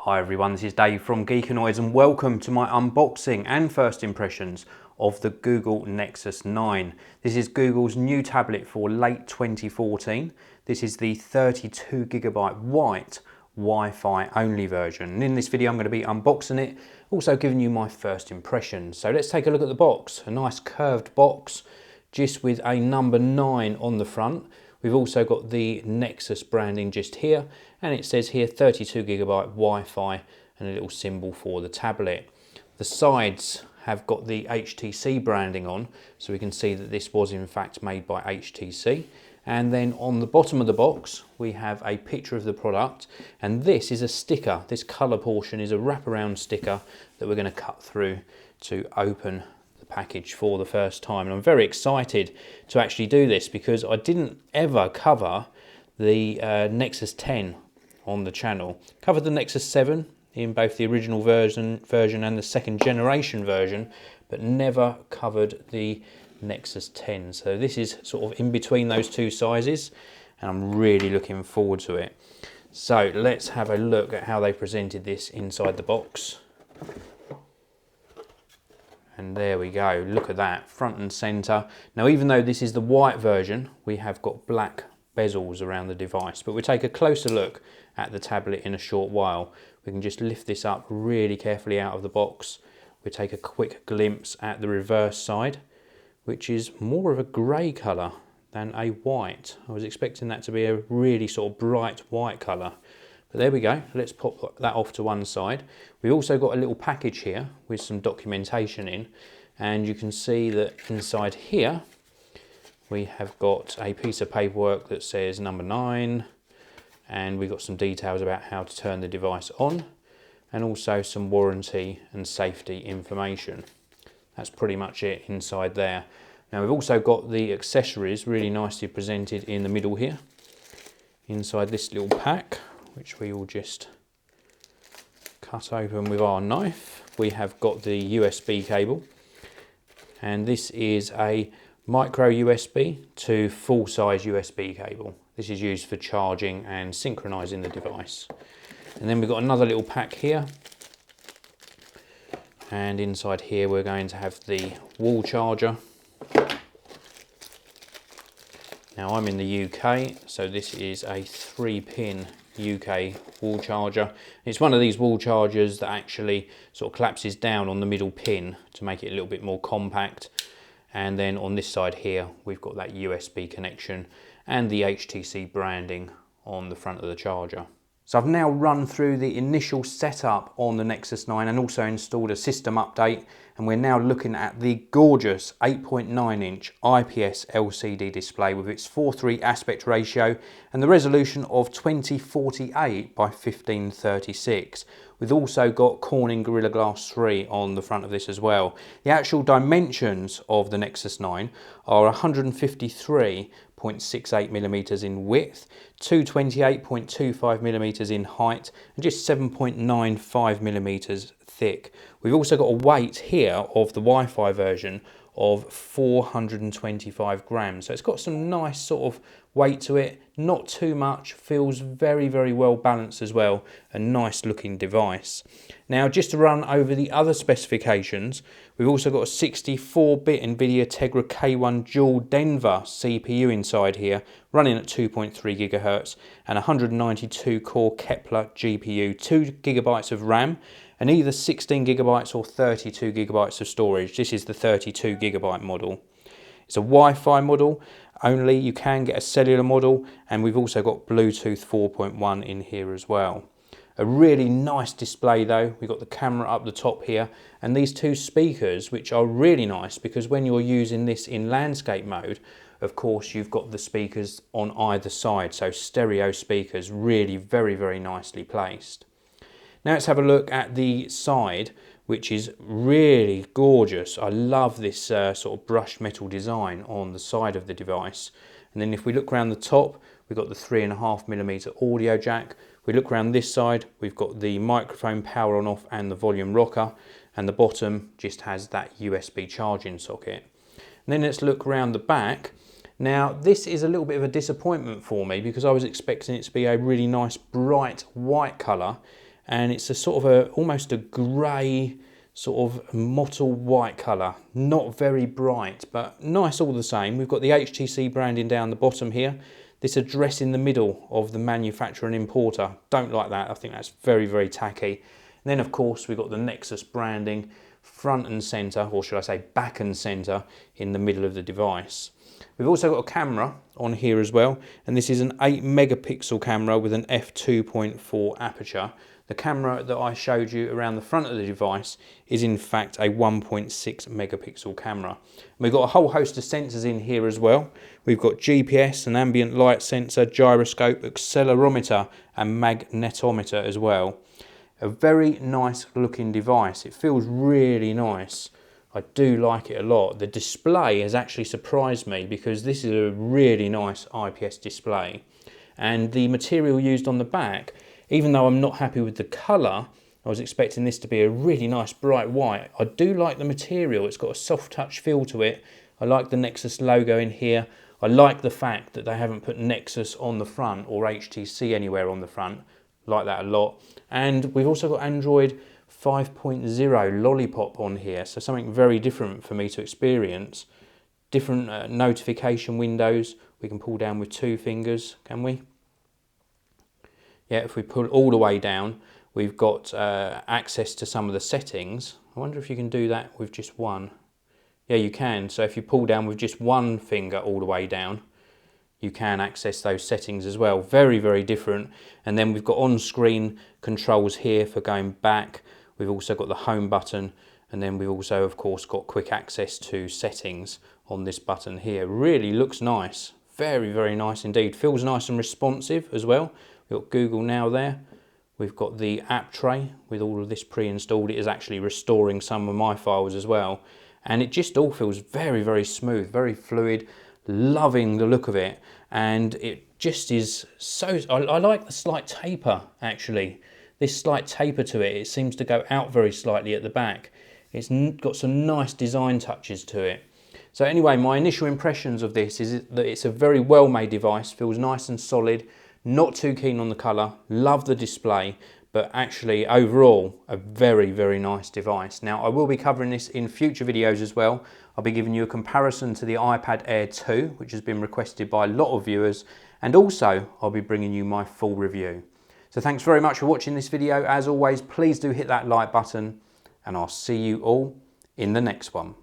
Hi everyone, this is Dave from Geekanoids and welcome to my unboxing and first impressions of the Google Nexus 9. This is Google's new tablet for late 2014. This is the 32GB white Wi-Fi only version. And in this video I'm going to be unboxing it, also giving you my first impressions. So let's take a look at the box. A nice curved box just with a number 9 on the front. We've also got the Nexus branding just here, and it says here 32GB Wi-Fi and a little symbol for the tablet. The sides have got the HTC branding on, so we can see that this was in fact made by HTC. And then on the bottom of the box we have a picture of the product, and this is a sticker. This colour portion is a wraparound sticker that we're going to cut through to open package for the first time, and I'm very excited to actually do this because I didn't ever cover the Nexus 10 on the channel. Covered the Nexus 7 in both the original version and the second generation version, but never covered the Nexus 10. So this is sort of in between those two sizes, and I'm really looking forward to it. So let's have a look at how they presented this inside the box. And there we go, look at that, front and center. Now, even though this is the white version, we have got black bezels around the device, but we'll take a closer look at the tablet in a short while. We can just lift this up really carefully out of the box. We'll take a quick glimpse at the reverse side, which is more of a grey colour than a white. I was expecting that to be a really sort of bright white colour. But there we go, let's pop that off to one side. We've also got a little package here with some documentation in, and you can see that inside here we have got a piece of paperwork that says number 9, and we've got some details about how to turn the device on, and also some warranty and safety information. That's pretty much it inside there. Now we've also got the accessories really nicely presented in the middle here, inside this little pack, which we will just cut open with our knife. We have got the USB cable, and this is a micro USB to full-size USB cable. This is used for charging and synchronizing the device. And then we've got another little pack here, and inside here we're going to have the wall charger. Now I'm in the UK, so this is a 3-pin UK wall charger. It's one of these wall chargers that actually sort of collapses down on the middle pin to make it a little bit more compact. And then on this side here we've got that USB connection and the HTC branding on the front of the charger. So I've now run through the initial setup on the Nexus 9 and also installed a system update, and we're now looking at the gorgeous 8.9-inch IPS LCD display with its 4:3 aspect ratio and the resolution of 2048 by 1536. We've also got Corning Gorilla Glass 3 on the front of this as well. The actual dimensions of the Nexus 9 are 153.68mm in width, 228.25mm in height, and just 7.95mm thick. We've also got a weight here of the Wi-Fi version of 425 grams. So it's got some nice sort of weight to it, not too much, feels very, very well balanced as well, a nice looking device. Now just to run over the other specifications, we've also got a 64-bit NVIDIA Tegra K1 dual Denver CPU inside here, running at 2.3 GHz, and 192 core Kepler GPU, 2GB of RAM, and either 16GB or 32GB of storage. This is the 32GB model. It's a Wi-Fi model only. You can get a cellular model, and we've also got Bluetooth 4.1 in here as well. A really nice display though. We've got the camera up the top here, and these two speakers, which are really nice because when you're using this in landscape mode, of course you've got the speakers on either side, so stereo speakers, really very, very nicely placed. Now let's have a look at the side, which is really gorgeous. I love this sort of brushed metal design on the side of the device. And then if we look around the top, we've got the 3.5mm audio jack. If we look around this side, we've got the microphone power on off and the volume rocker, and the bottom just has that USB charging socket. And then let's look around the back. Now this is a little bit of a disappointment for me because I was expecting it to be a really nice bright white colour, and it's a sort of almost a grey, sort of mottled white colour. Not very bright, but nice all the same. We've got the HTC branding down the bottom here. This address in the middle of the manufacturer and importer. Don't like that. I think that's very, very tacky. And then, of course, we've got the Nexus branding front and centre, or should I say back and centre, in the middle of the device. We've also got a camera on here as well, and this is an 8 megapixel camera with an f2.4 aperture. The camera that I showed you around the front of the device is in fact a 1.6 megapixel camera. And we've got a whole host of sensors in here as well. We've got GPS, an ambient light sensor, gyroscope, accelerometer and magnetometer as well. A very nice looking device. It feels really nice. I do like it a lot. The display has actually surprised me because this is a really nice IPS display. And the material used on the back, even though I'm not happy with the colour, I was expecting this to be a really nice bright white. I do like the material. It's got a soft touch feel to it. I like the Nexus logo in here. I like the fact that they haven't put Nexus on the front or HTC anywhere on the front. Like that a lot. And we've also got Android 5.0 Lollipop on here, so something very different for me to experience. Different notification windows. We can pull down with 2 fingers, can we? Yeah, if we pull all the way down, we've got access to some of the settings. I wonder if you can do that with just one. Yeah, you can. So if you pull down with just one finger all the way down, you can access those settings as well. Very, very different. And then we've got on-screen controls here for going back. We've also got the home button, and then we've also, of course, got quick access to settings on this button here. Really looks nice. Very, very nice indeed. Feels nice and responsive as well. We've got Google Now there. We've got the app tray with all of this pre-installed. It is actually restoring some of my files as well. And it just all feels very, very smooth, very fluid. Loving the look of it, and it just is so, I like the slight taper actually. This slight taper to it, it seems to go out very slightly at the back. It's got some nice design touches to it. So anyway, my initial impressions of this is that it's a very well made device, feels nice and solid, not too keen on the colour, love the display, but actually overall a very, very nice device. Now I will be covering this in future videos as well. I'll be giving you a comparison to the iPad Air 2, which has been requested by a lot of viewers, and also I'll be bringing you my full review. So thanks very much for watching this video. As always, please do hit that like button, and I'll see you all in the next one.